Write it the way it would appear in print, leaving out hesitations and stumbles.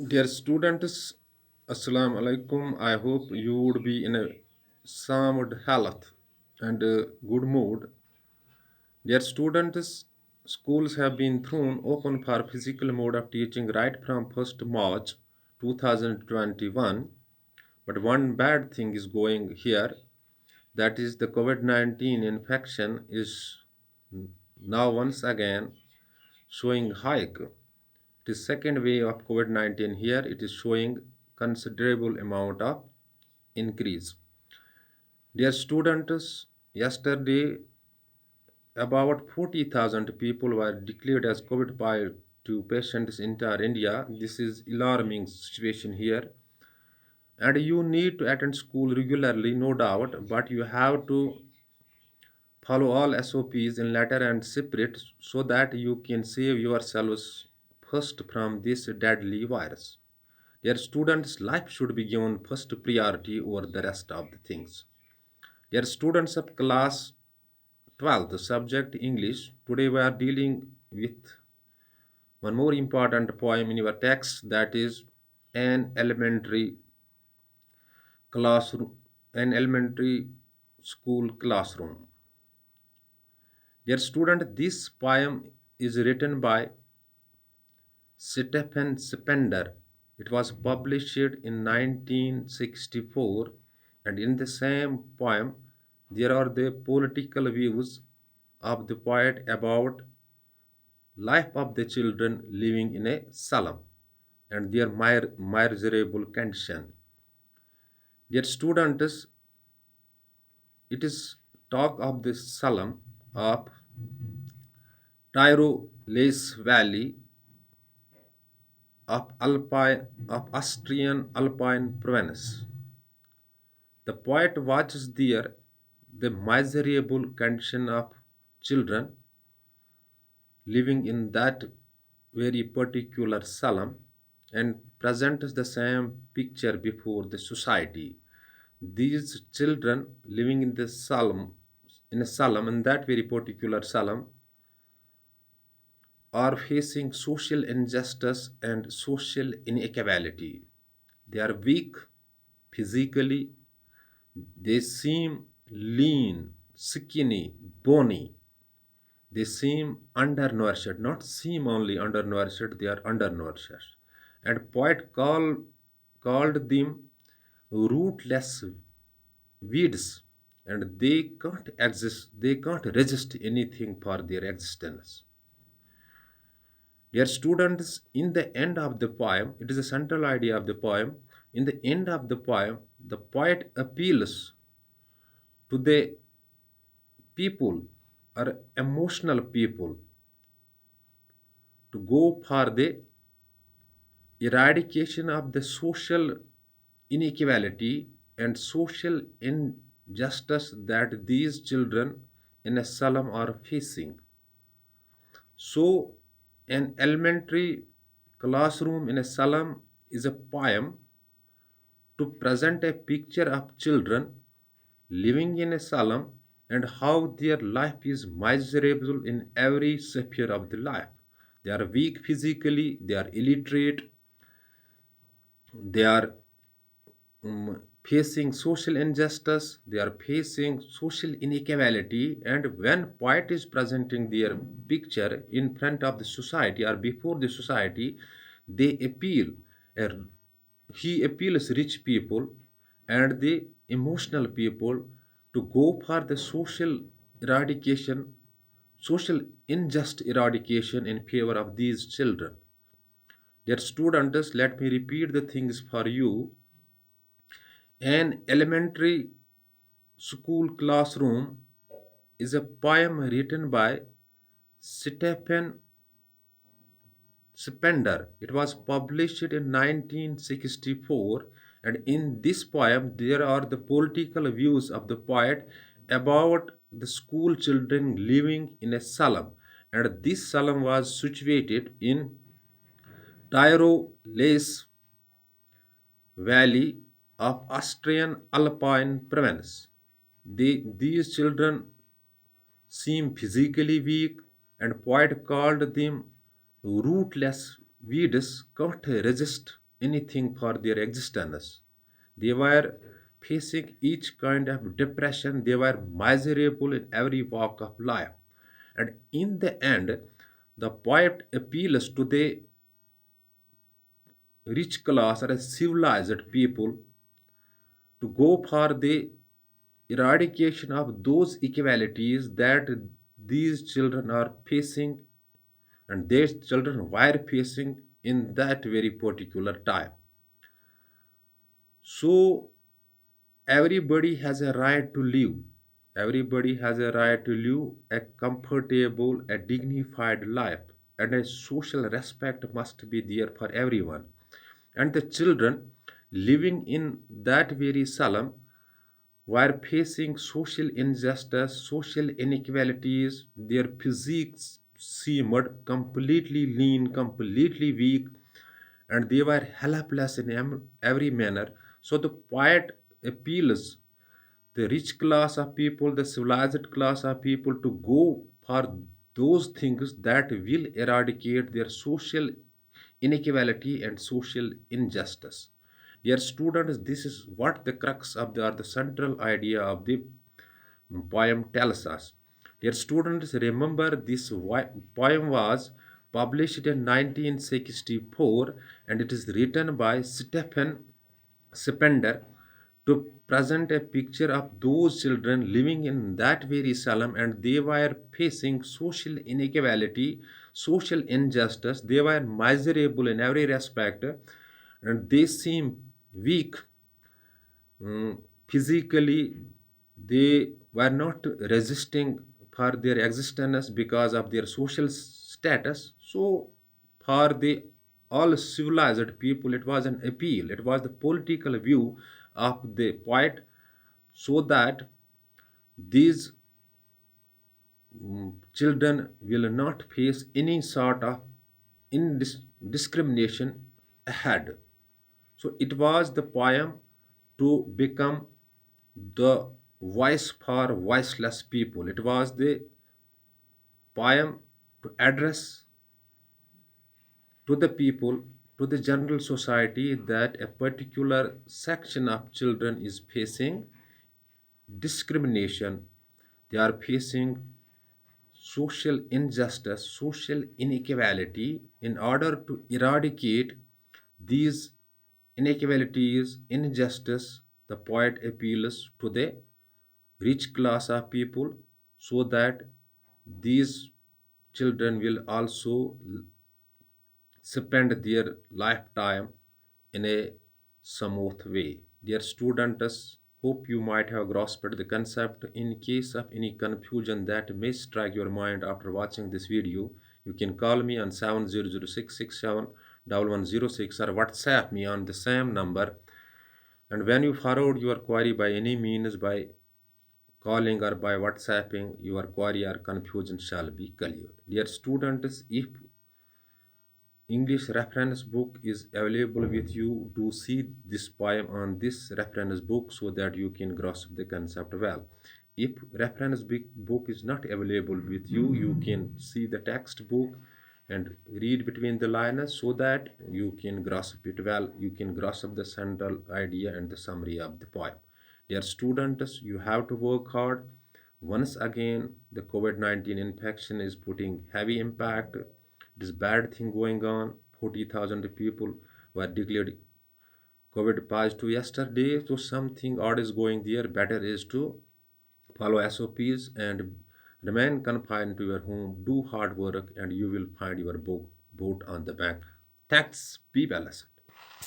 Dear students, Assalamu alaikum. I hope you would be in a sound health and good mood. Dear students, schools have been thrown open for physical mode of teaching right from 1st March 2021. But one bad thing is going here, that is the COVID-19 infection is now once again showing hike. It is second wave of COVID-19 here. It is showing considerable amount of increase. Dear students, yesterday about 40,000 people were declared as COVID positive patients in entire India. This is alarming situation here. And you need to attend school regularly, no doubt, but you have to follow all SOPs in letter and spirit so that you can save yourselves first from this deadly virus. Their students' life should be given first priority over the rest of the things. Dear students of class 12th, subject English, today we are dealing with one more important poem in your text, that is an elementary classroom, an elementary school classroom. Dear student, this poem is written by Stephen Spender. It was published in 1964, and in the same poem, there are the political views of the poet about life of the children living in a slum and their miserable condition. Dear students, it is talk of the slum of Tyrolese Valley of Austrian Alpine province. The poet watches there the miserable condition of children living in that very particular slum and presents the same picture before the society. These children living in the slum, in a slum, in that very particular slum, are facing social injustice and social inequality. They are weak physically, they seem lean, skinny, bony. They seem undernourished, not seem only undernourished, they are undernourished. And called them rootless weeds, and they can't exist, they can't resist anything for their existence. Dear students, in the end of the poem, it is a central idea of the poem. In the end of the poem, the poet appeals to the people or emotional people to go for the eradication of the social inequality and social injustice that these children in a slum are facing. So, an elementary classroom in a slum is a poem to present a picture of children living in a slum and how their life is miserable in every sphere of the life. They are weak physically, they are illiterate, they are facing social injustice, they are facing social inequality, and when poet is presenting their picture in front of the society or before the society, they appeal. uh, he appeals rich people and the emotional people to go for the social eradication, social unjust eradication in favor of these children. Dear students, let me repeat the things for you. An elementary school classroom is a poem written by Stephen Spender. It was published in 1964, and in this poem, there are the political views of the poet about the school children living in a slum, and this slum was situated in Tyrolese Valley of Austrian Alpine province. These children seem physically weak, and poet called them rootless weeds can't resist anything for their existence. They were facing each kind of depression. They were miserable in every walk of life. And in the end, the poet appeals to the rich class or a civilized people to go for the eradication of those inequalities that these children are facing and their children were facing in that very particular time. So everybody has a right to live. Everybody has a right to live a comfortable, a dignified life, and a social respect must be there for everyone. And the children living in that very slum were facing social injustice, social inequalities. Their physiques seemed completely lean, completely weak, and they were helpless in every manner. So the poet appeals the rich class of people, the civilized class of people to go for those things that will eradicate their social inequality and social injustice. Dear students, this is what the crux of the, or the central idea of the poem tells us. Dear students, remember this poem was published in 1964 and it is written by Stephen Spender to present a picture of those children living in that very slum and they were facing social inequality, social injustice. They were miserable in every respect and they seem weak. Physically, they were not resisting for their existence because of their social status. So, for the all civilized people, it was an appeal. It was the political view of the poet, so that these children will not face any sort of discrimination ahead. So it was the poem to become the voice for voiceless people. It was the poem to address to the people, to the general society, that a particular section of children is facing discrimination. They are facing social injustice, social inequality. In order to eradicate these inequalities, injustice, the poet appeals to the rich class of people so that these children will also spend their lifetime in a smooth way. Dear students, hope you might have grasped the concept. In case of any confusion that may strike your mind after watching this video, you can call me on 700-667-1106 or WhatsApp me on the same number. And when you forward your query by any means, by calling or by WhatsApping, your query or confusion shall be cleared. Dear students, if English reference book is available with you, do see this poem on this reference book so that you can grasp the concept well. If reference book is not available with you, you can see the textbook and read between the lines so that you can grasp it well. You can grasp the central idea and the summary of the poem. Dear students, you have to work hard. Once again, the COVID-19 infection is putting heavy impact. It is bad thing going on. 40,000 people were declared COVID positive yesterday. So something odd is going there. Better is to follow SOPs and remain confined to your home. Do hard work and you will find your boat on the bank. Thanks. Be well.